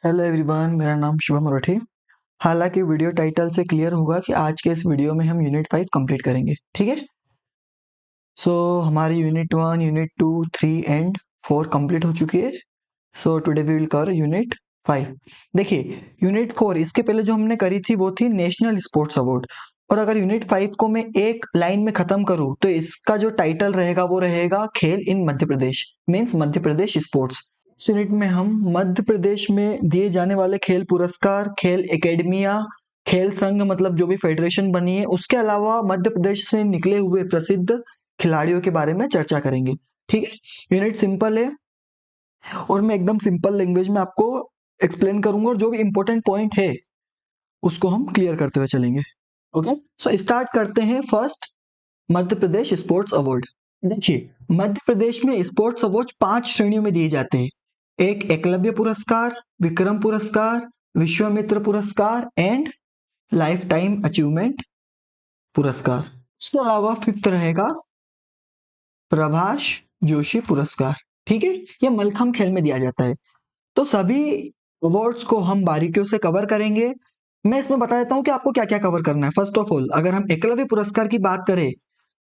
Hello everyone, मेरा नाम शुभम रोठी। हालांकि वीडियो टाइटल से क्लियर होगा कि आज के इस वीडियो में हम यूनिट 5 कंप्लीट करेंगे। ठीक है। हमारी यूनिट 1, यूनिट 2, 3 एंड 4 कंप्लीट हो चुकी है। Today we will cover unit 5। देखिए, यूनिट 4 इसके पहले जो हमने करी थी वो थी नेशनल स्पोर्ट्स अवार्ड। और अगर यूनिट 5 को मैं एक लाइन में खत्म करूं तो इसका जो टाइटल रहेगा वो रहेगा खेल इन मध्य प्रदेश, मीन्स मध्य प्रदेश स्पोर्ट्स। इस यूनिट में हम मध्य प्रदेश में दिए जाने वाले खेल पुरस्कार, खेल एकेडमिया, खेल संघ मतलब जो भी फेडरेशन बनी है, उसके अलावा मध्य प्रदेश से निकले हुए प्रसिद्ध खिलाड़ियों के बारे में चर्चा करेंगे। ठीक है। यूनिट सिंपल है और मैं एकदम सिंपल लैंग्वेज में आपको एक्सप्लेन करूंगा और जो भी इंपॉर्टेंट पॉइंट है उसको हम क्लियर करते हुए चलेंगे। ओके, स्टार्ट करते हैं। First, Madhya Pradesh sports award. देखिए, मध्य प्रदेश में स्पोर्ट्स अवार्ड 5 श्रेणियों में दिए जाते हैं। एक एकलव्य पुरस्कार, विक्रम पुरस्कार, विश्वामित्र पुरस्कार एंड लाइफ टाइम अचीवमेंट पुरस्कार। उसके अलावा फिफ्थ रहेगा प्रभाष जोशी पुरस्कार। ठीक है, यह मलखंभ खेल में दिया जाता है। तो सभी अवार्ड्स को हम बारीकियों से कवर करेंगे। मैं इसमें बता देता हूँ कि आपको क्या क्या कवर करना है। फर्स्ट ऑफ ऑल, अगर हम एकलव्य पुरस्कार की बात करें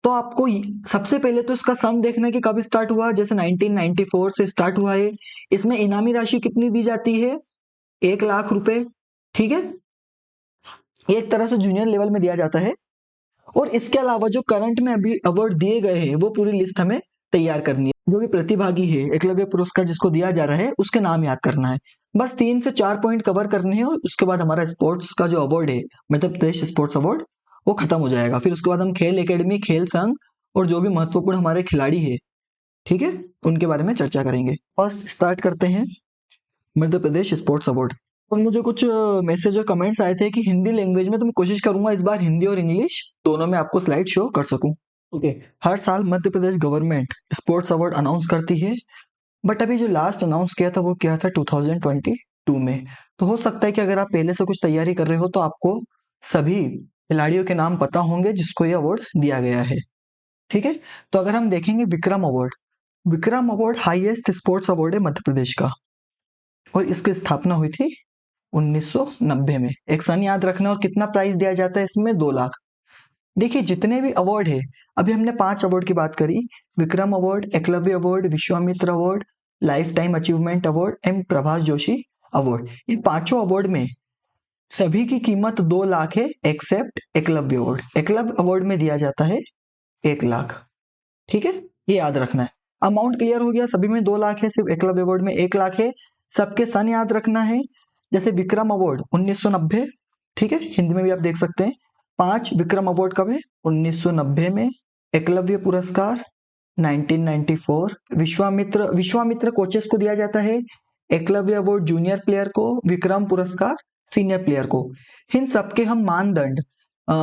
तो आपको सबसे पहले तो इसका सन देखना है कि कब स्टार्ट हुआ। जैसे 1994 से स्टार्ट हुआ है। इसमें इनामी राशि कितनी दी जाती है? 1 लाख रुपए। ठीक है, एक तरह से जूनियर लेवल में दिया जाता है। और इसके अलावा जो करंट में अभी अवार्ड दिए गए हैं वो पूरी लिस्ट हमें तैयार करनी है। जो भी प्रतिभागी है एकलव्य पुरस्कार जिसको दिया जा रहा है उसके नाम याद करना है। बस 3 से 4 पॉइंट कवर करने हैं और उसके बाद हमारा स्पोर्ट्स का जो अवार्ड है, मध्य प्रदेश स्पोर्ट्स अवार्ड, वो खत्म हो जाएगा। फिर उसके बाद हम खेल एकेडमी, खेल संघ और जो भी महत्वपूर्ण हमारे खिलाड़ी है, ठीक है, उनके बारे में चर्चा करेंगे। फर्स्ट स्टार्ट करते हैं मध्य प्रदेश स्पोर्ट्स अवार्ड। और मुझे कुछ मैसेज और कमेंट्स आए थे कि हिंदी लैंग्वेज में, तो मैं कोशिश करूंगा इस बार हिंदी और इंग्लिश दोनों में आपको स्लाइड शो कर सकूं। ओके। हर साल Madhya Pradesh government sports award announce करती है, बट अभी जो लास्ट अनाउंस किया था वो किया था 2022 में। तो हो सकता है कि अगर आप पहले से कुछ तैयारी कर रहे हो तो आपको सभी खिलाड़ियों के नाम पता होंगे जिसको ये अवार्ड दिया गया है। ठीक है। तो अगर हम देखेंगे Vikram award, Vikram award highest sports award है मध्य प्रदेश का और इसकी स्थापना हुई थी 1990 में। एक सन याद रखना और कितना प्राइस दिया जाता है इसमें? 2 लाख। देखिए, जितने भी अवार्ड है, अभी हमने 5 अवार्ड की बात करी। Vikram award, Eklavya award, Vishwamitra award, life time achievement award and Prabhash Joshi award. ये पांचों अवार्ड में सभी की कीमत 2 लाख है except Eklavya award. Eklavya award में दिया जाता है 1 लाख। ठीक है, ये याद रखना है। अमाउंट क्लियर हो गया, सभी में 2 लाख है, सिर्फ एकलव्य अवार्ड में 1 लाख है। सबके सन याद रखना है। जैसे विक्रम अवार्ड 1990, ठीक है, हिंदी में भी आप देख सकते हैं। 5 विक्रम अवार्ड कब है? 1990 में। एकलव्य पुरस्कार 1994। विश्वामित्र कोचेस को दिया जाता है। एकलव्य अवार्ड जूनियर प्लेयर को, विक्रम पुरस्कार सीनियर प्लेयर को। इन सबके हम मानदंड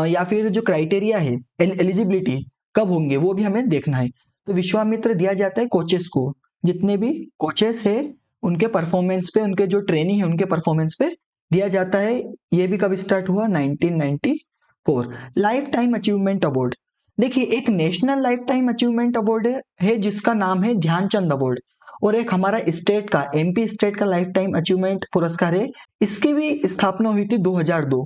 या फिर जो क्राइटेरिया है, एलिजिबिलिटी कब होंगे वो भी हमें देखना है। तो विश्वामित्र दिया जाता है कोचेस को, जितने भी कोचेस है उनके परफॉर्मेंस पे, उनके जो ट्रेनिंग है उनके परफॉर्मेंस पे दिया जाता है। ये भी कब स्टार्ट हुआ? 1994। लाइफ टाइम अचीवमेंट अवार्ड, देखिए, एक national life time achievement award है जिसका नाम है ध्यानचंद अवार्ड, और एक हमारा स्टेट का, एमपी स्टेट का लाइफ टाइम अचीवमेंट पुरस्कार है। इसकी भी स्थापना हुई थी 2002।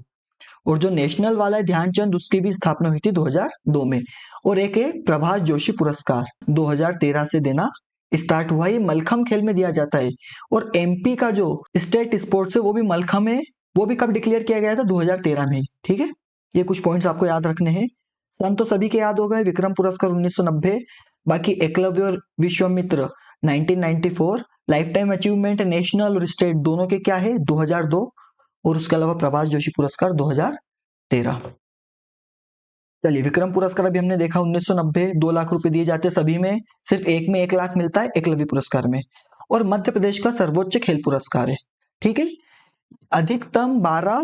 और जो नेशनल वाला है ध्यानचंद, उसकी भी स्थापना हुई थी 2002 में। और एक है प्रभाष जोशी पुरस्कार, 2013 से देना स्टार्ट हुआ। ये मलखम्ब खेल में दिया जाता है। और एमपी का जो स्टेट स्पोर्ट्स है वो भी मलखम्ब है। वो भी कब डिक्लेयर किया गया था? 2013 में। ठीक है, ये कुछ पॉइंट्स आपको याद रखने हैं। सन तो सभी के याद हो गए। विक्रम पुरस्कार 1990, बाकी एकलव्य और Vishwamitra 1994, life time achievement national और स्टेट दोनों के क्या है? 2002। और उसके अलावा प्रभाष जोशी पुरस्कार 2013। चलिए, विक्रम पुरस्कार अभी हमने देखा 1990, 2 लाख रुपए दिए जाते हैं सभी में, सिर्फ एक में 1 लाख मिलता है एकलव्य पुरस्कार में। और मध्य प्रदेश का सर्वोच्च खेल पुरस्कार है। ठीक है, अधिकतम 12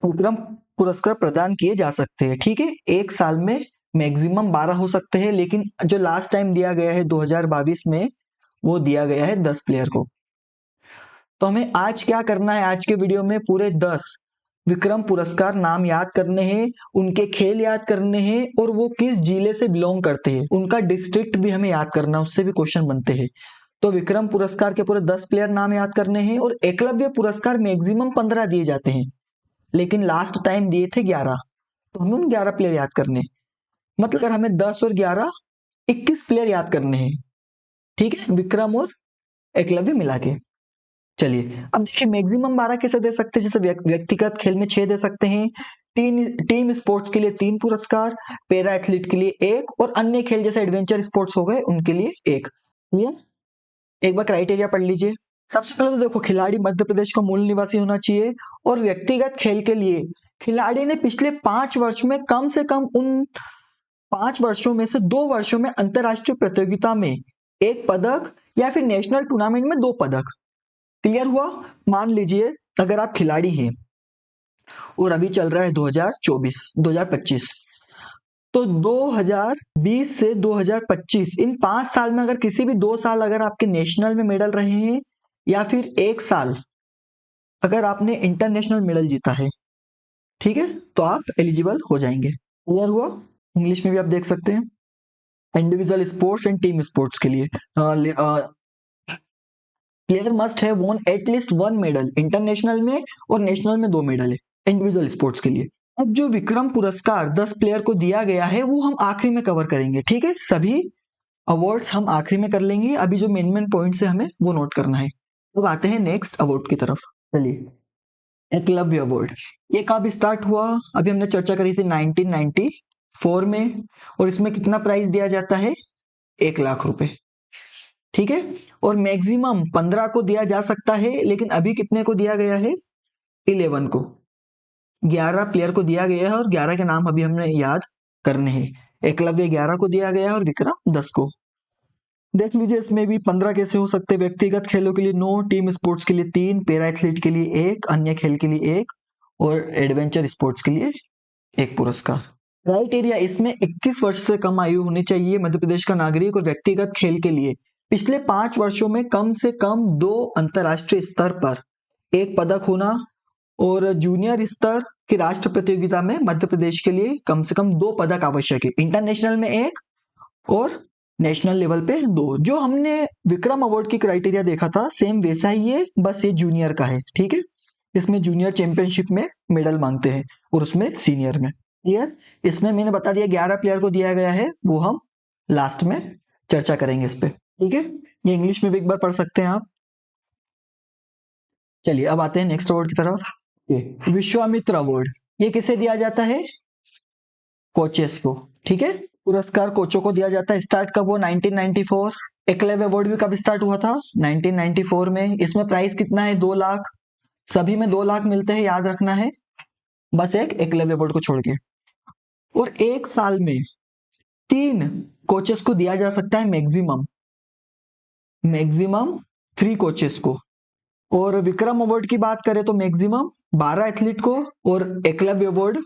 विक्रम पुरस्कार प्रदान किए जा सकते हैं। ठीक है, एक साल में मैक्सिमम 12 हो सकते हैं, लेकिन जो लास्ट टाइम दिया गया है 2022 में, वो दिया गया है 10 प्लेयर को। तो हमें आज क्या करना है? आज के वीडियो में पूरे 10 विक्रम पुरस्कार नाम याद करने हैं, उनके खेल याद करने हैं और वो किस जिले से बिलोंग करते हैं, उनका डिस्ट्रिक्ट भी हमें याद करना है, उससे भी क्वेश्चन बनते हैं। तो विक्रम पुरस्कार के पूरे 10 प्लेयर नाम याद करने हैं और एकलव्य पुरस्कार मैक्सिमम 15 दिए जाते हैं, लेकिन लास्ट टाइम दिए थे 11, तो हमें उन 11 प्लेयर याद करने हैं। मतलब अगर हमें 10 और 11 21 प्लेयर याद करने हैं, ठीक है, विक्रम और एकलव्य मिला के। चलिए अब देखिए मैक्सिमम 12 कैसे दे सकते हैं, जैसे व्यक्तिगत खेल में 6 दे सकते हैं, टीम स्पोर्ट्स के लिए 3 पुरस्कार, पैरा एथलीट के लिए 1 और अन्य खेल जैसे एडवेंचर स्पोर्ट्स हो गए उनके लिए 1। एक बार क्राइटेरिया पढ़ लीजिए। सबसे पहले तो देखो खिलाड़ी मध्य प्रदेश का मूल निवासी होना चाहिए और व्यक्तिगत खेल के लिए खिलाड़ी ने पिछले 5 वर्ष में कम से कम उन 5 वर्षों में से 2 वर्षों में अंतरराष्ट्रीय प्रतियोगिता में 1 पदक या फिर नेशनल टूर्नामेंट में 2 पदक। क्लियर हुआ? मान लीजिए अगर आप खिलाड़ी हैं और अभी चल रहा है 2025, तो 2020 से 2025 इन 5 साल में अगर किसी भी 2 साल अगर आपके नेशनल में मेडल रहे हैं या फिर 1 साल अगर आपने इंटरनेशनल मेडल जीता है, ठीक है, तो आप एलिजिबल हो जाएंगे। क्लियर हुआ? इंग्लिश में भी आप देख सकते हैं, individual sports and team sports के लिए player must have von at least 1 medal international में और नेशनल में 2 मेडल है इंडिविजुअल स्पोर्ट्स के लिए। अब जो विक्रम पुरस्कार 10 प्लेयर को दिया गया है वो हम आखिरी में कवर करेंगे, ठीक है, सभी अवार्ड्स हम आखिरी में कर लेंगे, अभी जो मेन पॉइंट्स है हमें वो नोट करना है। अब आते हैं नेक्स्ट अवार्ड की तरफ। चलिए एकलव्य अवार्ड, ये कब स्टार्ट हुआ? अभी हमने चर्चा करी थी 1994 में, और इसमें कितना प्राइज दिया जाता है? 1 लाख रुपए, ठीक है, और मैक्सिमम 15 को दिया जा सकता है, लेकिन अभी कितने को दिया गया है? 11 को, 11 प्लेयर को दिया गया है और 11 के नाम अभी हमने याद करने हैं। एकलव्य 11 को दिया गया है और विक्रम 10 को। देख लीजिए इसमें भी 15 कैसे हो सकते हैं। व्यक्तिगत खेलों के लिए 9, टीम स्पोर्ट्स के लिए 3, पैरा एथलीट के लिए 1, अन्य खेल के लिए 1 और एडवेंचर स्पोर्ट्स के लिए 1 पुरस्कार। क्राइटेरिया इसमें 21 वर्ष से कम आयु होनी चाहिए मध्य प्रदेश का नागरिक, और व्यक्तिगत खेल के लिए पिछले 5 वर्षों में कम से कम 2 अंतरराष्ट्रीय स्तर पर 1 पदक होना, और जूनियर स्तर की राष्ट्र प्रतियोगिता में मध्य प्रदेश के लिए कम से कम 2 पदक आवश्यक है, इंटरनेशनल में 1 और नेशनल लेवल पे 2। जो हमने विक्रम अवार्ड की क्राइटेरिया देखा था सेम वैसा ही है, बस ये जूनियर का है, ठीक है, इसमें जूनियर चैंपियनशिप में मेडल मांगते हैं और उसमें सीनियर में। क्लियर? इसमें मैंने बता दिया 11 प्लेयर को दिया गया है, वो हम लास्ट में चर्चा करेंगे इस पे, ठीक है, ये इंग्लिश में भी एक बार पढ़ सकते हैं आप। चलिए अब आते हैं नेक्स्ट अवार्ड की तरफ। विश्वामित्र अवार्ड, ये किसे दिया जाता है? कोचेस को, ठीक है, पुरस्कार कोचों को दिया जाता है। स्टार्ट कब हुआ? 1994। एकलव्य अवार्ड भी कब स्टार्ट हुआ था? 1994 में। इसमें प्राइस कितना है? 2 लाख, सभी में 2 लाख मिलते हैं, याद रखना है, बस एक एकलव्य अवार्ड को छोड़ के। और 1 साल में 3 कोचेस को दिया जा सकता है मैक्सिमम 3 कोचेस को। और विक्रम अवार्ड की बात करें तो मैक्सिमम 12 एथलीट को, और एकलव्य अवार्ड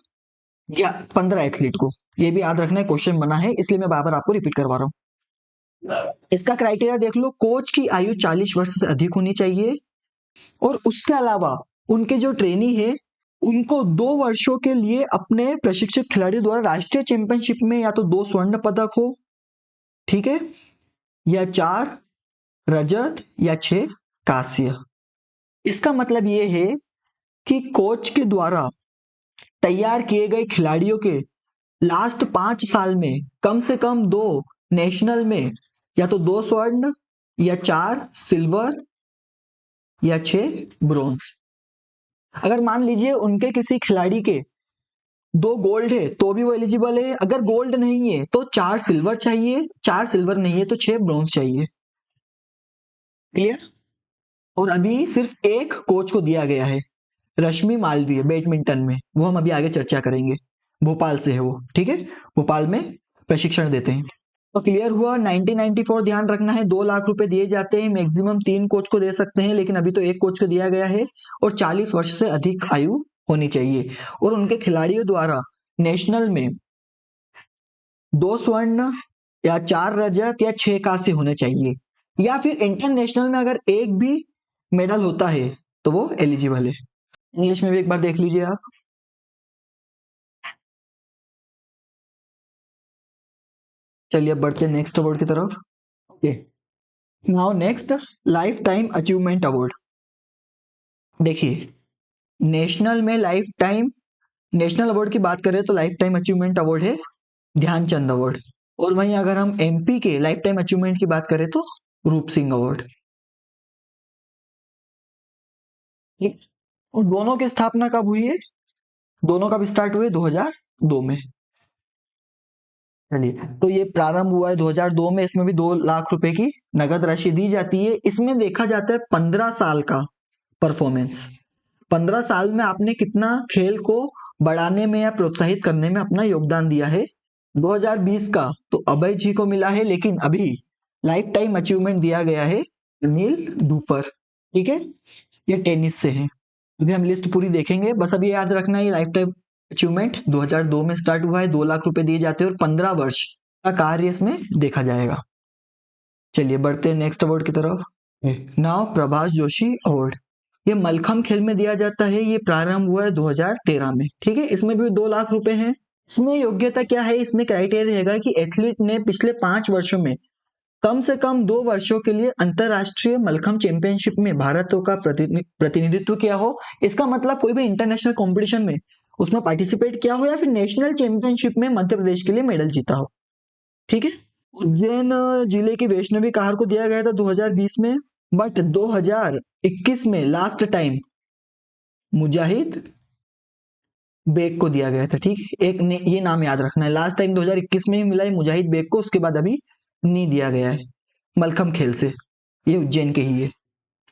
या 15 एथलीट को। ये भी याद रखना है, क्वेश्चन बना है इसलिए मैं बार बार आपको रिपीट करवा रहा हूँ। इसका क्राइटेरिया देख लो, कोच की आयु 40 वर्ष से अधिक होनी चाहिए, और उसके अलावा उनके जो ट्रेनी है उनको 2 वर्षों के लिए अपने प्रशिक्षित खिलाड़ी द्वारा राष्ट्रीय चैंपियनशिप में या तो 2 स्वर्ण पदक हो, ठीक है, या 4 रजत या 6 कांस्य। इसका मतलब ये है कि कोच के द्वारा तैयार किए गए खिलाड़ियों के लास्ट 5 साल में कम से कम 2 नेशनल में या तो 2 स्वर्ण या 4 सिल्वर या 6 ब्रोंज। अगर मान लीजिए उनके किसी खिलाड़ी के 2 गोल्ड है तो भी वो एलिजिबल है, अगर गोल्ड नहीं है तो 4 सिल्वर चाहिए, 4 सिल्वर नहीं है तो 6 ब्रोंज चाहिए। क्लियर? और अभी सिर्फ एक कोच को दिया गया है, रश्मि मालवीय, बैडमिंटन में, वो हम अभी आगे चर्चा करेंगे, भोपाल से है वो, ठीक है, भोपाल में प्रशिक्षण देते हैं। तो क्लियर हुआ? 1994 ध्यान रखना है, 2 लाख रुपए दिए जाते हैं, मैक्सिमम 3 कोच को दे सकते हैं, लेकिन अभी तो 1 कोच को दिया गया है, और 40 वर्ष से अधिक आयु होनी चाहिए, और उनके खिलाड़ियों द्वारा नेशनल में 2 स्वर्ण या 4 रजत या 6 कांस्य होने चाहिए, या फिर इंटरनेशनल में अगर एक भी मेडल होता है तो वो एलिजिबल है। इंग्लिश में भी एक बार देख लीजिए आप। चलिए अब बढ़ते हैं नेक्स्ट अवार्ड की तरफ। Okay, now next, life time achievement award. देखिए, नेशनल में लाइफ टाइम, नेशनल अवार्ड की बात करें तो लाइफ टाइम अचीवमेंट अवार्ड है ध्यानचंद अवार्ड, और वहीं अगर हम एमपी के लाइफ टाइम अचीवमेंट की बात करें तो रूप सिंह अवार्ड। ठीक, और दोनों की स्थापना कब हुई है? दोनों कब स्टार्ट हुए? 2002 में। चलिए, तो ये प्रारंभ हुआ है 2002 में। इसमें भी 2 लाख रुपए की नगद राशि दी जाती है। इसमें देखा जाता है 15 साल का परफॉर्मेंस। 15 साल में आपने कितना खेल को बढ़ाने में या प्रोत्साहित करने में अपना योगदान दिया है। 2020 का तो अभय जी को मिला है, लेकिन अभी लाइफ टाइम अचीवमेंट दिया गया है अनिल धूपर। ठीक है, ये टेनिस से है। अभी हम लिस्ट पूरी देखेंगे, बस अभी याद रखना है लाइफ टाइम अचीवमेंट 2002 में स्टार्ट हुआ है, 2 लाख रुपए दिए जाते हैं और 15 वर्ष का कार्य इसमें देखा जाएगा। चलिए बढ़ते हैं नेक्स्ट अवार्ड की तरफ। Now Prabhash Joshi award. ये मलखम खेल में दिया जाता है। ये प्रारंभ हुआ है 2013 में। ठीक है, इसमें भी 2 लाख रुपए हैं। इसमें योग्यता क्या है? इसमें क्राइटेरिया रहेगा कि एथलीट ने पिछले 5 वर्षों में कम से कम 2 वर्षों के लिए अंतरराष्ट्रीय मलखम चैंपियनशिप में भारत का प्रतिनिधित्व किया हो। इसका मतलब कोई भी इंटरनेशनल कंपटीशन में उसमें पार्टिसिपेट किया हो या फिर नेशनल चैंपियनशिप में मध्य प्रदेश के लिए मेडल जीता हो। ठीक है, उज्जैन जिले की वैष्णवी कहार को दिया गया था 2020 में, बट 2021 में लास्ट टाइम मुजाहिद बेग को दिया गया था। ठीक, एक ने ये नाम याद रखना है, लास्ट टाइम 2021 में ही मिला है मुजाहिद बेग को, उसके बाद अभी नहीं दिया गया है मलखम खेल से। ये उज्जैन के ही है।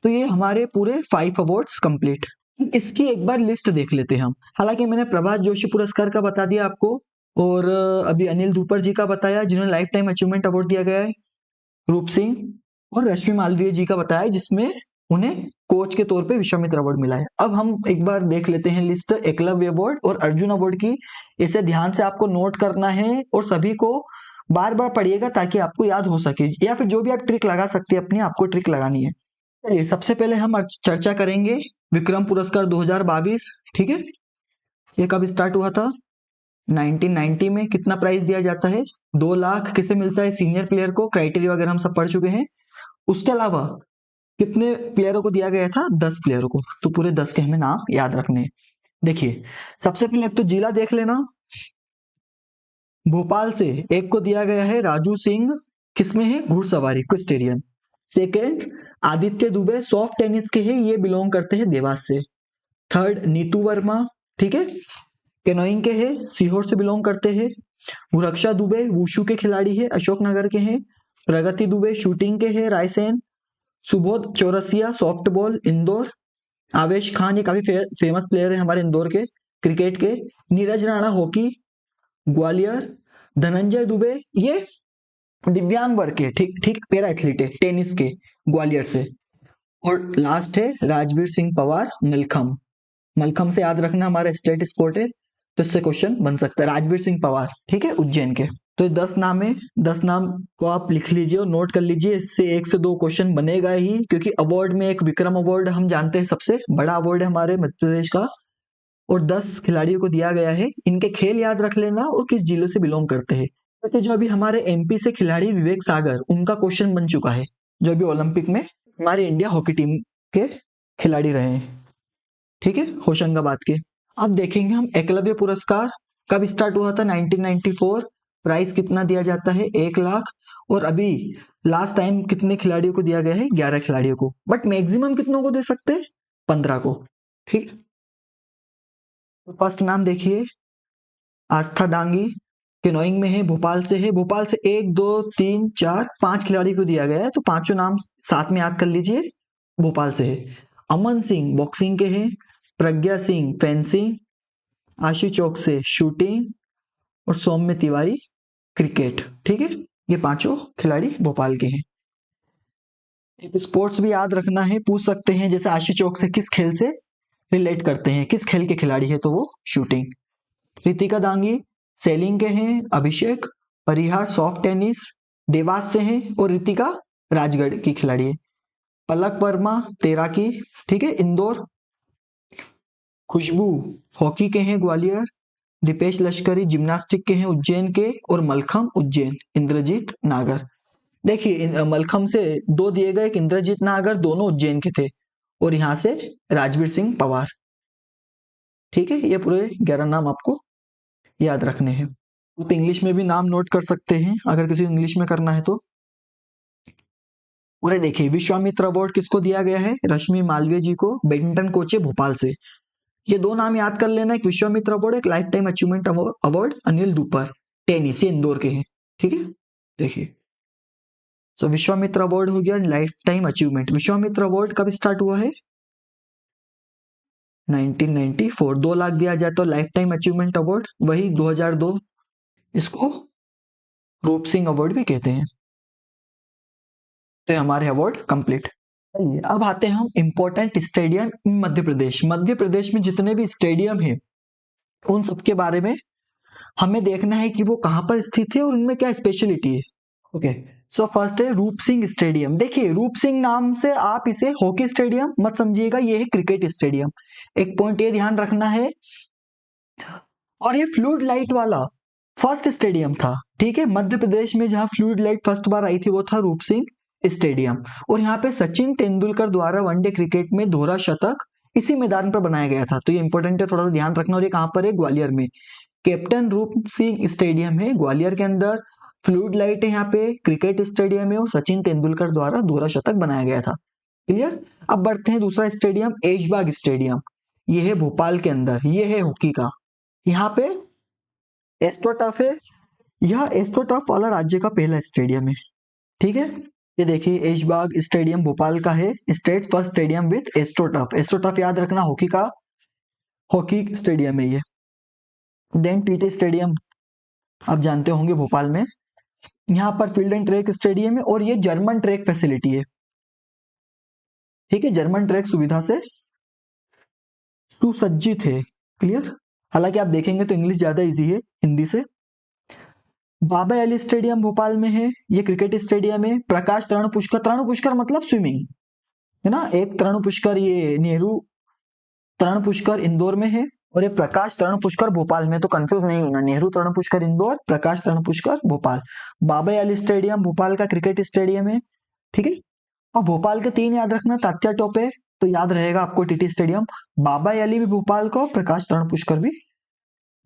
तो ये हमारे पूरे 5 अवार्ड्स कंप्लीट। इसकी एक बार लिस्ट देख लेते हैं हम। हालांकि मैंने प्रभाष जोशी पुरस्कार का बता दिया आपको, और अभी अनिल धूपर जी का बताया जिन्होंने लाइफ टाइम अचीवमेंट अवार्ड दिया गया है, रूप सिंह, और रश्मि मालवीय जी का बताया जिसमें उन्हें कोच के तौर पे विश्वामित्र अवार्ड मिला है। अब हम एक बार देख लेते हैं लिस्ट एकलव्य अवार्ड और अर्जुन अवार्ड की। इसे ध्यान से आपको नोट करना है और सभी को बार बार पढ़िएगा ताकि आपको याद हो सके, या फिर जो भी आप ट्रिक लगा सकते हैं अपनी, आपको ट्रिक लगानी है। चलिए, सबसे पहले हम चर्चा करेंगे विक्रम पुरस्कार 2022। ठीक है, ये कब स्टार्ट हुआ था? 1990 में। कितना प्राइस दिया जाता है? 2 लाख। किसे मिलता है? सीनियर प्लेयर को। क्राइटेरिया वगैरह हम सब पढ़ चुके हैं। उसके अलावा कितने प्लेयरों को दिया गया था? 10 प्लेयरों को। तो पूरे 10 के हमें नाम याद रखने हैं। देखिए, सबसे पहले एक तो जिला देख लेना। भोपाल से एक को दिया गया है राजू सिंह, किसमें है? घुड़सवारी, equestrian. Second, Aditya Dubey, soft tennis के हैं, ये बिलोंग करते हैं देवास से। थर्ड, नीतू वर्मा, ठीक है, केनोइंग के हैं, सीहोर से बिलोंग करते हैं। मुरक्षा दुबे वुशु के खिलाड़ी है, अशोकनगर के हैं। प्रगति दुबे शूटिंग के हैं, रायसेन। सुबोध चौरसिया सॉफ्टबॉल, इंदौर। आवेश खान, ये काफी फेमस प्लेयर है हमारे इंदौर के क्रिकेट के। नीरज राणा हॉकी, ग्वालियर। धनंजय दुबे, ये दिव्यांग वर्ग के, ठीक ठीक, पैरा एथलीट है टेनिस के, ग्वालियर से। और लास्ट है राजवीर सिंह पवार, मलखम। मलखम से याद रखना हमारा स्टेट स्पोर्ट है, तो इससे क्वेश्चन बन सकता है। राजवीर सिंह पवार, ठीक है, उज्जैन के। तो ये 10 नाम है, 10 नाम को आप लिख लीजिए और नोट कर लीजिए। इससे 1 से 2 क्वेश्चन बनेगा ही, क्योंकि अवार्ड में एक विक्रम अवार्ड हम जानते हैं सबसे बड़ा अवार्ड है हमारे मध्य प्रदेश का, और 10 खिलाड़ियों को दिया गया है। इनके खेल याद रख लेना और किस जिले से बिलोंग करते हैं। तो जो अभी हमारे एमपी से खिलाड़ी विवेक सागर, उनका क्वेश्चन बन चुका है, जो अभी ओलंपिक में हमारे इंडिया हॉकी टीम के खिलाड़ी रहे हैं। ठीक है, होशंगाबाद के। अब देखेंगे हम एकलव्य पुरस्कार कब स्टार्ट हुआ था? 1994। प्राइस कितना दिया जाता है? 1 लाख। और अभी लास्ट टाइम कितने खिलाड़ियों को दिया गया है? 11 खिलाड़ियों को, बट मैक्सिमम कितनों को दे सकते हैं? 15 को। ठीक, तो फर्स्ट नाम देखिए, आस्था डांगी, केनोइंग में है, भोपाल से है। भोपाल से 1 2 3 4 5 खिलाड़ी को दिया गया है, तो पांचों नाम साथ में याद कर लीजिए, भोपाल से है। अमन सिंह बॉक्सिंग के हैं, प्रज्ञा सिंह फेंसिंग, आशीष चौक से शूटिंग, और सौम्य तिवारी क्रिकेट। ठीक है, ये पांचों खिलाड़ी भोपाल के हैं। एक स्पोर्ट्स भी याद रखना है, पूछ सकते हैं जैसे आशीष चौक से किस खेल से रिलेट करते हैं, किस खेल के खिलाड़ी है, तो वो शूटिंग। रितिका दांगी सेलिंग के हैं, अभिषेक परिहार सॉफ्ट टेनिस देवास से हैं, और रितिका राजगढ़ की खिलाड़ी है। पलक वर्मा तैराकी, ठीक है, इंदौर। खुशबू हॉकी के हैं, ग्वालियर। दीपेश लश्करी जिम्नास्टिक के हैं, उज्जैन के। और मलखम उज्जैन, इंद्रजीत नागर। देखिए मलखम से दो दिए गए, एक इंद्रजीत नागर, दोनों उज्जैन के थे, और यहाँ से राजवीर सिंह पवार। ठीक है, ये पूरे 11 नाम आपको याद रखने हैं। आप इंग्लिश में भी नाम नोट कर सकते हैं अगर किसी को इंग्लिश में करना है तो। पूरे देखिए, विश्वामित्र अवार्ड किसको दिया गया है? रश्मि मालवीय जी को, बैडमिंटन कोच है भोपाल से। ये दो नाम याद कर लेना, एक विश्वामित्र अवार्ड, एक lifetime achievement award Anil Dupar, tennis, ये इंदौर के हैं। ठीक है, देखिए, सो विश्वामित्र अवार्ड हो गया, life time achievement. Vishwamitra award कब स्टार्ट हुआ है? 1994। 2 लाख दिया जाए तो लाइफ टाइम अचीवमेंट अवार्ड वही 2002। इसको रूप सिंह अवार्ड भी कहते हैं। तो हमारे अवार्ड कंप्लीट। चलिए अब आते हैं हम इम्पोर्टेंट स्टेडियम इन मध्य प्रदेश। मध्य प्रदेश में जितने भी स्टेडियम है उन सबके बारे में हमें देखना है कि वो कहाँ पर स्थित है और उनमें क्या स्पेशलिटी है। ओके, सो फर्स्ट है रूप सिंह स्टेडियम। देखिए, रूप सिंह नाम से आप इसे हॉकी स्टेडियम मत समझिएगा, ये है क्रिकेट स्टेडियम। एक पॉइंट ये ध्यान रखना है, और ये फ्लूइड लाइट वाला फर्स्ट स्टेडियम था। ठीक है, मध्य प्रदेश में जहां फ्लूइड लाइट फर्स्ट बार आई थी वो था रूप सिंह स्टेडियम, और यहाँ पे सचिन तेंदुलकर द्वारा वनडे क्रिकेट में दोहरा शतक इसी मैदान पर बनाया गया था। तो ये इंपॉर्टेंट है, थोड़ा सा ध्यान रखना। और ये कहाँ पर है? ग्वालियर में। कैप्टन रूप सिंह स्टेडियम है ग्वालियर के अंदर, फ्लूइड लाइट है यहाँ पे, क्रिकेट स्टेडियम है, और सचिन तेंदुलकर द्वारा दोहरा शतक बनाया गया था। क्लियर। अब बढ़ते हैं दूसरा स्टेडियम, ऐशबाग स्टेडियम। ये है भोपाल के अंदर, ये है हॉकी का। यहाँ पे एस्ट्रोटर्फ है, यह एस्ट्रोटर्फ वाला राज्य का पहला स्टेडियम है। ठीक है, ये देखिए ऐशबाग स्टेडियम भोपाल का है, state first stadium with astroturf. Astroturf याद रखना, हॉकी का हॉकी स्टेडियम है ये। देन टीटी स्टेडियम आप जानते होंगे भोपाल में, यहाँ पर फील्ड एंड ट्रैक स्टेडियम है, और ये जर्मन ट्रैक फैसिलिटी है। ठीक है, जर्मन ट्रैक सुविधा से सुसज्जित है। क्लियर। हालांकि आप देखेंगे तो इंग्लिश ज्यादा इजी है हिंदी से। बाबा अली स्टेडियम भोपाल में है, ये क्रिकेट स्टेडियम है। प्रकाश तरण पुष्कर, तरण पुष्कर मतलब स्विमिंग है ना, एक तरण पुष्कर ये नेहरू तरण पुष्कर इंदौर में है, और ये प्रकाश तरण पुष्कर भोपाल में। तो कंफ्यूज नहीं होना, नेहरू तरण पुष्कर इंदौर, प्रकाश तरण पुष्कर भोपाल। बाबा अली स्टेडियम भोपाल का क्रिकेट स्टेडियम है। ठीक है, और भोपाल के 3 याद रखना, तात्या टोपे तो याद रहेगा आपको टीटी स्टेडियम, बाबा अली भी भोपाल का, प्रकाश तरण पुष्कर भी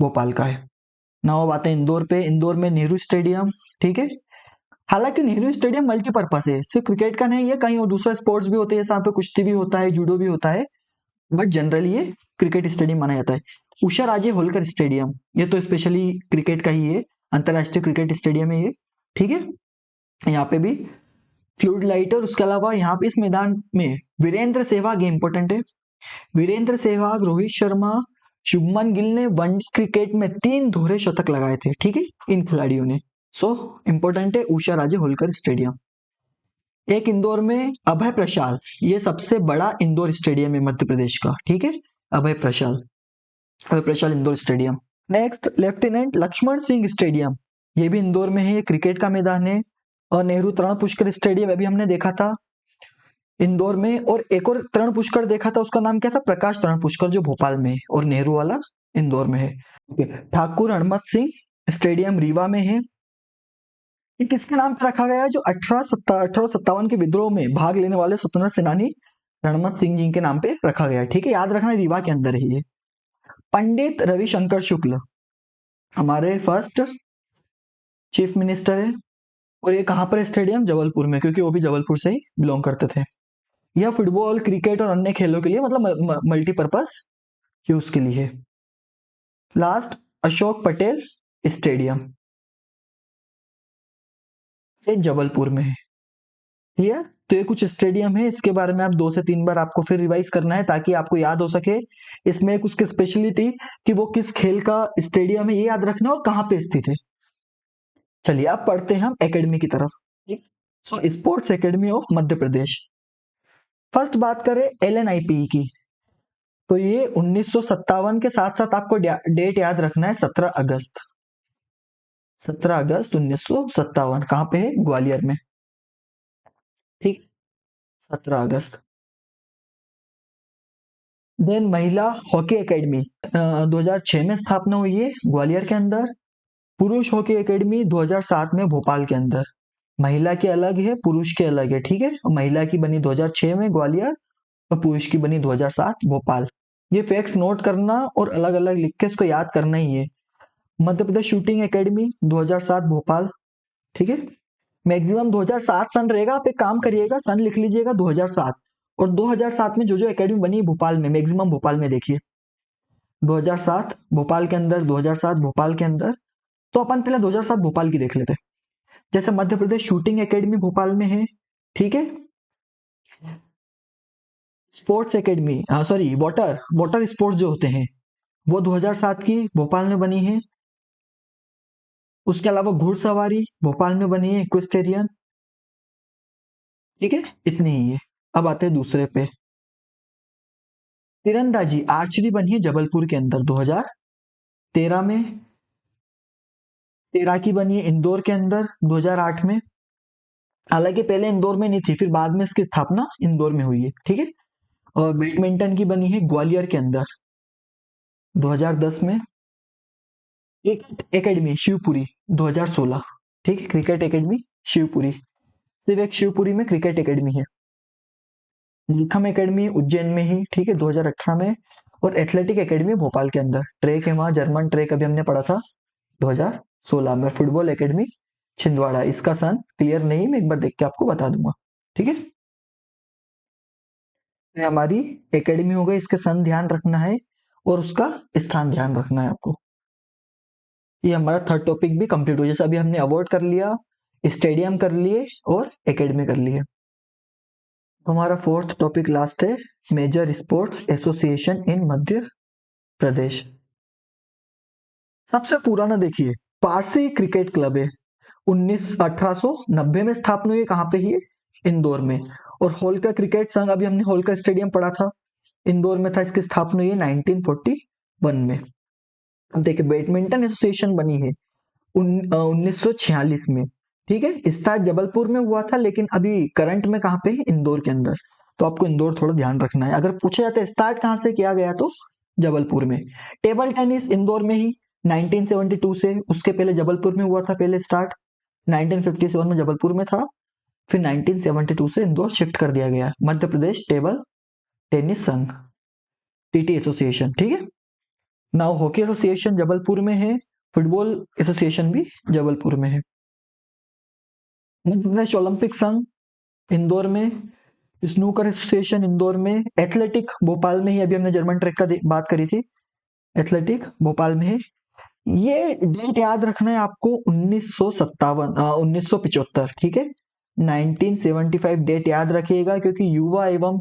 भोपाल का है। ना अब आते हैं इंदौर पे। इंदौर में नेहरू स्टेडियम। ठीक है, हालांकि नेहरू स्टेडियम मल्टीपर्पज है, सिर्फ क्रिकेट का नहीं है, कहीं और दूसरे स्पोर्ट्स भी होते हैं, जैसे यहाँ पे कुश्ती भी होता है, जूडो भी होता है, बट जनरली ये क्रिकेट स्टेडियम माना जाता है। उषा राजे होलकर स्टेडियम, ये तो स्पेशली क्रिकेट का ही है, अंतरराष्ट्रीय क्रिकेट स्टेडियम है ये। ठीक है, यहाँ पे भी फ्लूइड लाइट है, और उसके अलावा यहाँ पे इस मैदान में वीरेंद्र सहवाग, ये इंपॉर्टेंट है, वीरेंद्र सहवाग, रोहित शर्मा, शुभमन गिल ने वनडे क्रिकेट में 3 दोहरे शतक लगाए थे। ठीक है, इन खिलाड़ियों ने। सो इंपॉर्टेंट है उषा राजे होलकर स्टेडियम। एक इंदौर में अभय प्रशाल, ये सबसे बड़ा इंदौर स्टेडियम है मध्य प्रदेश का। ठीक है, Abhay Prashal, Abhay Prashal Indore stadium. Next lieutenant Laxman Singh stadium, ये भी इंदौर में है, ये क्रिकेट का मैदान है। और नेहरू तरण पुष्कर स्टेडियम अभी हमने देखा था इंदौर में, और एक और तरण पुष्कर देखा था, उसका नाम क्या था? प्रकाश तरण पुष्कर, जो भोपाल में है, और नेहरू वाला इंदौर में है। ठाकुर हरमत सिंह स्टेडियम रीवा में है। ये किसके नाम से रखा गया है? जो 1857 के विद्रोह में भाग लेने वाले स्वतंत्रता सेनानी रणमत सिंह जी के नाम पे रखा गया है। ठीक है, याद रखना, रीवा के अंदर है ये। पंडित रविशंकर शुक्ल हमारे फर्स्ट चीफ मिनिस्टर है, और ये कहाँ पर स्टेडियम? जबलपुर में, क्योंकि वो भी जबलपुर से ही बिलोंग करते थे। यह फुटबॉल, क्रिकेट और अन्य खेलों के लिए, मतलब मल्टीपर्पज यूज के लिए है। लास्ट अशोक पटेल स्टेडियम, ये जबलपुर में है। क्लियर। तो ये कुछ स्टेडियम है, इसके बारे में आप 2 से 3 बार आपको फिर रिवाइज करना है, ताकि आपको याद हो सके। इसमें एक उसकी स्पेशलिटी कि वो किस खेल का स्टेडियम है, ये याद रखना, और कहाँ पे स्थित है। चलिए अब पढ़ते हैं हम एकेडमी की तरफ। So sports academy of Madhya Pradesh. First बात करें LNIPE की, तो ये 1957 के साथ साथ आपको डेट याद रखना है, 17 अगस्त, 17 अगस्त 1957। कहाँ पे है? ग्वालियर में। ठीक, 17 अगस्त। देन महिला हॉकी एकेडमी 2006 में स्थापना हुई है ग्वालियर के अंदर। पुरुष हॉकी एकेडमी 2007 में भोपाल के अंदर। महिला के अलग है, पुरुष के अलग है, ठीक है। महिला की बनी 2006 में ग्वालियर और पुरुष की बनी 2007 भोपाल। ये फैक्ट्स नोट करना और अलग अलग लिख के इसको याद करना ही है। मध्य प्रदेश शूटिंग एकेडमी 2007 भोपाल, ठीक है। मैक्सिमम 2007 सन रहेगा, आप एक काम करिएगा सन लिख लीजिएगा 2007, और 2007 में जो जो एकेडमी बनी भोपाल में, मैक्सिमम भोपाल में देखिए 2007 भोपाल के अंदर, 2007 भोपाल के अंदर। तो अपन पहले 2007 भोपाल की देख लेते हैं। जैसे मध्य प्रदेश शूटिंग एकेडमी भोपाल में है, ठीक है। Sports academy, sorry water water sports जो होते हैं वो 2007 की भोपाल में बनी है। उसके अलावा घुड़सवारी भोपाल में बनी है, इक्वेस्टेरियन, ठीक है। इतनी ही है। अब आते हैं दूसरे पे। तीरंदाजी आर्चरी बनी है जबलपुर के अंदर 2013 में। तैराकी बनी है इंदौर के अंदर 2008 में। हालांकि पहले इंदौर में नहीं थी, फिर बाद में इसकी स्थापना इंदौर में हुई है, ठीक है। और बैडमिंटन की बनी है ग्वालियर के अंदर 2010 में। क्रिकेट एकेडमी शिवपुरी 2016, ठीक है। क्रिकेट एकेडमी शिवपुरी, सिर्फ एक शिवपुरी में क्रिकेट एकेडमी है। नीलखम एकेडमी उज्जैन में ही, ठीक है, 2018 में। और एथलेटिक एकेडमी भोपाल के अंदर, ट्रैक है वहां, जर्मन ट्रैक अभी हमने पढ़ा था 2016 में। फुटबॉल एकेडमी छिंदवाड़ा, इसका सन क्लियर नहीं, मैं एक बार देख के आपको बता दूंगा, ठीक है। ये हमारी एकेडमी हो गई, इसके सन ध्यान रखना है और उसका स्थान ध्यान रखना है आपको। ये हमारा थर्ड टॉपिक भी कंप्लीट हो, जैसे अभी हमने अवार्ड कर लिया, स्टेडियम कर लिए और एकेडमी कर लिए। हमारा फोर्थ टॉपिक लास्ट है, major sports association in Madhya Pradesh. सबसे पुराना देखिए पारसी क्रिकेट क्लब है, 1890 में स्थापना हुई। कहाँ पे ही है? इंदौर में। और होलकर क्रिकेट संघ, अभी हमने होलकर स्टेडियम पढ़ा था, इंदौर में था, इसकी स्थापना हुई है 1941 में। अब देखिए बैडमिंटन एसोसिएशन बनी है 1946 में, ठीक है। स्टार्ट जबलपुर में हुआ था, लेकिन अभी करंट में कहाँ पे है? इंदौर के अंदर। तो आपको इंदौर थोड़ा ध्यान रखना है। अगर पूछा जाता है स्टार्ट कहाँ से किया गया, तो जबलपुर में। टेबल टेनिस इंदौर में ही 1972 से, उसके पहले जबलपुर में हुआ था पहले स्टार्ट, 1957 में जबलपुर में था, फिर 1972 से इंदौर शिफ्ट कर दिया गया। मध्य प्रदेश टेबल टेनिस संघ, टीटी एसोसिएशन, ठीक है। नाउ हॉकी एसोसिएशन जबलपुर में है, फुटबॉल एसोसिएशन भी जबलपुर में है। मध्य प्रदेश ओलंपिक संघ इंदौर में, स्नूकर एसोसिएशन इंदौर में, एथलेटिक भोपाल में ही, अभी हमने जर्मन ट्रैक का बात करी थी, एथलेटिक भोपाल में है। ये डेट याद रखना है आपको, 1975, ठीक है। 1975 डेट याद रखिएगा, क्योंकि युवा एवं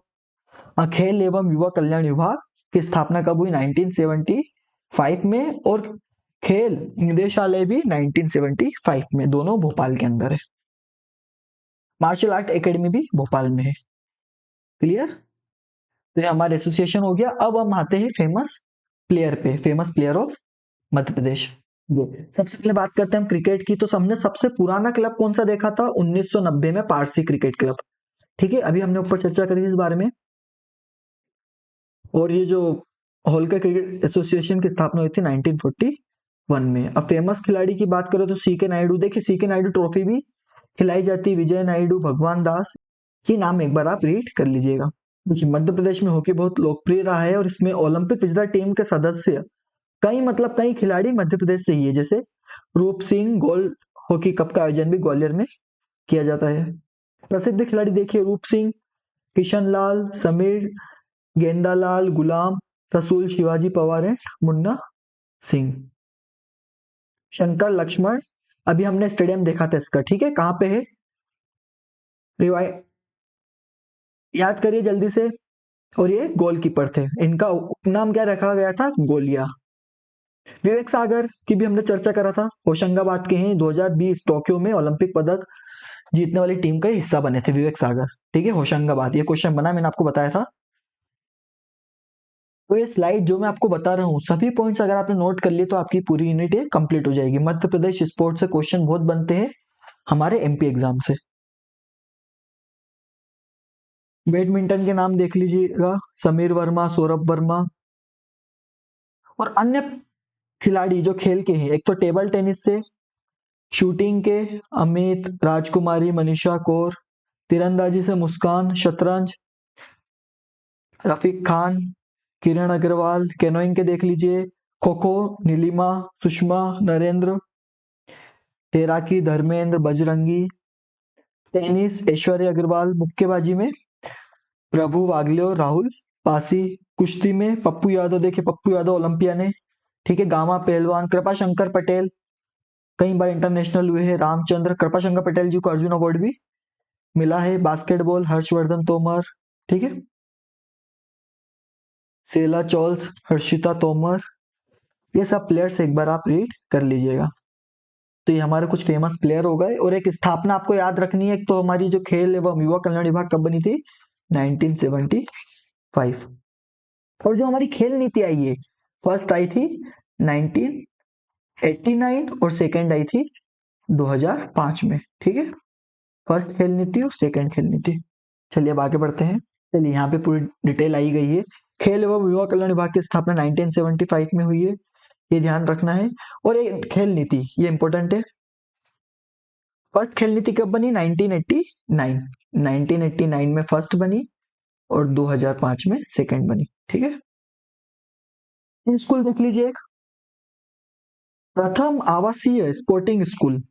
खेल एवं युवा कल्याण विभाग की स्थापना कब हुई? 1975 में, और खेल निदेशालय भी 1975 में, दोनों भोपाल के अंदर है। मार्शल आर्ट एकेडमी भी भोपाल में है, क्लियर। तो ये हमारा एसोसिएशन हो गया। अब हम आते हैं फेमस प्लेयर पे, famous player of Madhya Pradesh. सबसे पहले बात करते हैं हम क्रिकेट की। तो हमने सबसे पुराना क्लब कौन सा देखा था? 1990 में पारसी क्रिकेट क्लब, ठीक है। अभी हमने ऊपर चर्चा करी इस बारे में। और ये जो होलकर क्रिकेट एसोसिएशन की स्थापना हुई थी 1941 में। अब फेमस खिलाड़ी की बात करें तो सीके नायडू, देखिए सीके नायडू ट्रॉफी भी खिलाई जाती है, विजय नायडू, भगवान दास, ये नाम एक बार आप रीड कर लीजिएगा। देखिए मध्य प्रदेश में हॉकी बहुत लोकप्रिय रहा है, और इसमें ओलंपिक विजेता टीम के सदस्य कई खिलाड़ी मध्य प्रदेश से ही है। जैसे रूप सिंह, गोल्ड हॉकी कप का आयोजन भी ग्वालियर में किया जाता है। प्रसिद्ध खिलाड़ी देखिए रूप सिंह, किशन लाल, समीर, गेंदालाल, गुलाम रसूल, शिवाजी पवार है, मुन्ना सिंह, शंकर लक्ष्मण। अभी हमने स्टेडियम देखा था इसका, ठीक है। कहाँ पे है? रिवाइ याद करिए जल्दी से। और ये गोलकीपर थे, इनका उपनाम क्या रखा गया था? गोलिया। विवेक सागर की भी हमने चर्चा करा था, होशंगाबाद के हैं, 2020 टोक्यो में ओलंपिक पदक जीतने वाली टीम का हिस्सा बने थे विवेक सागर, ठीक है। होशंगाबाद, ये क्वेश्चन बना, मैंने आपको बताया था। तो ये स्लाइड जो मैं आपको बता रहा हूँ, सभी पॉइंट्स अगर आपने नोट कर लिए तो आपकी पूरी यूनिट ये कंप्लीट हो जाएगी। मध्य प्रदेश स्पोर्ट्स से क्वेश्चन बहुत बनते हैं हमारे एमपी एग्जाम से। बैडमिंटन के नाम देख लीजिएगा, समीर वर्मा, सौरभ वर्मा। और अन्य खिलाड़ी जो खेल के हैं, एक तो टेबल टेनिस से शूटिंग के अमित, राजकुमारी, मनीषा कौर, तीरंदाजी से मुस्कान, शतरंज रफीक खान, किरण अग्रवाल, कैनोइंग के देख लीजिए खो खो नीलिमा, सुषमा, नरेंद्र, तैराकी धर्मेंद्र, बजरंगी, टेनिस ऐश्वर्या अग्रवाल, मुक्केबाजी में प्रभु वागले, राहुल पासी, कुश्ती में पप्पू यादव, देखिए पप्पू यादव ओलंपिया ने, ठीक है, गामा पहलवान कृपाशंकर पटेल कई बार इंटरनेशनल हुए हैं, रामचंद्र कृपाशंकर पटेल जी को अर्जुन अवार्ड भी मिला है, बास्केटबॉल हर्षवर्धन तोमर, ठीक है, सेला चोल्स हर्षिता तोमर, ये सब प्लेयर्स एक बार आप रीड कर लीजिएगा। तो ये हमारे कुछ फेमस प्लेयर हो गए। और एक स्थापना आपको याद रखनी है, तो हमारी जो खेल एवं युवा कल्याण विभाग कब बनी थी, 1975। और जो हमारी खेल नीति आई है, फर्स्ट आई थी 1989 और सेकंड आई थी 2005 में, ठीक है, फर्स्ट खेल नीति और सेकंड खेल नीति। चलिए अब आगे बढ़ते हैं। चलिए यहाँ पे पूरी डिटेल आई गई है। खेल एवं युवा कल्याण विभाग की स्थापना 1975 में हुई है, ये ध्यान रखना है। और ये खेल नीति ये इंपॉर्टेंट है। फर्स्ट खेल नीति कब बनी, 1989 में फर्स्ट बनी और 2005 में सेकंड बनी, ठीक है। स्कूल देख लीजिए, एक प्रथम आवासीय स्पोर्टिंग स्कूल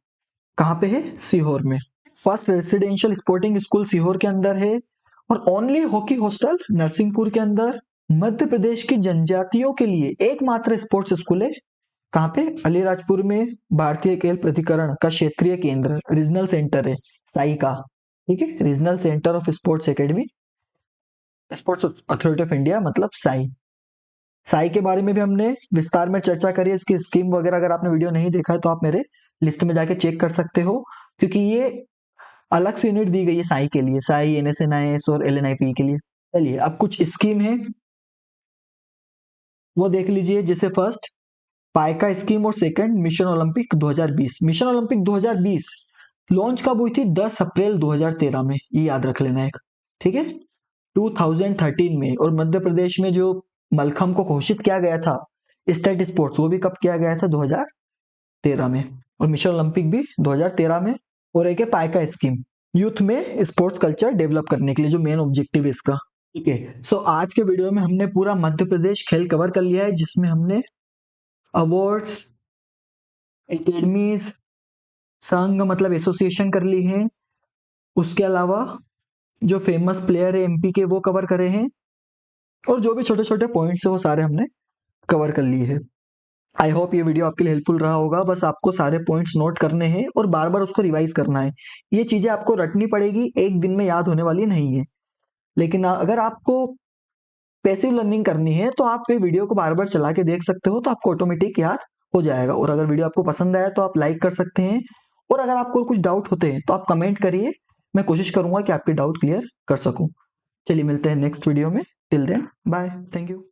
कहाँ पे है, सीहोर में। First residential sporting school Sehore के अंदर है। और ओनली हॉकी हॉस्टल नरसिंहपुर के अंदर। मध्य प्रदेश की जनजातियों के लिए एकमात्र स्पोर्ट्स स्कूल है, कहाँ पे, अलीराजपुर में भारतीय खेल प्राधिकरण का क्षेत्रीय केंद्र रीजनल सेंटर है, साई का, ठीक है, regional centre of sports academy, sports authority of India मतलब साई। साई के बारे में भी हमने विस्तार में चर्चा करी है, इसकी स्कीम वगैरह अगर आपने वीडियो नहीं देखा है तो आप मेरे लिस्ट में जाके चेक कर सकते हो, क्योंकि ये अलग से यूनिट दी गई है साई के लिए, साई एनएसएनआईएस और एलएनआईपी के लिए। चलिए अब कुछ स्कीम है वो देख लीजिए, जैसे फर्स्ट पाइका स्कीम और second mission Olympic 2020। Mission Olympic 2020 launch कब हुई थी, 10 अप्रैल 2013 में, ये याद रख लेना एक, ठीक है, 2013 में। और मध्य प्रदेश में जो मलखम को घोषित किया गया था स्टेट स्पोर्ट्स, वो भी कब किया गया था, 2013 में। और मिशन ओलंपिक भी 2013 में। और एक है पाइका स्कीम, यूथ में स्पोर्ट्स कल्चर डेवलप करने के लिए, जो मेन ऑब्जेक्टिव है इसका, ठीक है। सो आज के वीडियो में हमने पूरा मध्य प्रदेश खेल कवर कर लिया है, जिसमें हमने अवार्ड्स, एकेडमीज, संघ मतलब एसोसिएशन कर ली है, उसके अलावा जो फेमस प्लेयर है एमपी के वो कवर करे हैं, और जो भी छोटे छोटे पॉइंट्स है वो सारे हमने कवर कर लिए हैं। आई होप ये वीडियो आपके लिए हेल्पफुल रहा होगा। बस आपको सारे पॉइंट्स नोट करने हैं और बार बार उसको रिवाइज करना है। ये चीजें आपको रटनी पड़ेगी, एक दिन में याद होने वाली नहीं है। लेकिन अगर आपको पैसिव लर्निंग करनी है तो आप ये वीडियो को बार बार चला के देख सकते हो, तो आपको ऑटोमेटिक याद हो जाएगा। और अगर वीडियो आपको पसंद आया तो आप लाइक कर सकते हैं, और अगर आपको कुछ डाउट होते हैं तो आप कमेंट करिए, मैं कोशिश करूंगा कि आपके डाउट क्लियर कर सकूं। चलिए मिलते हैं नेक्स्ट वीडियो में, till then bye, thank you.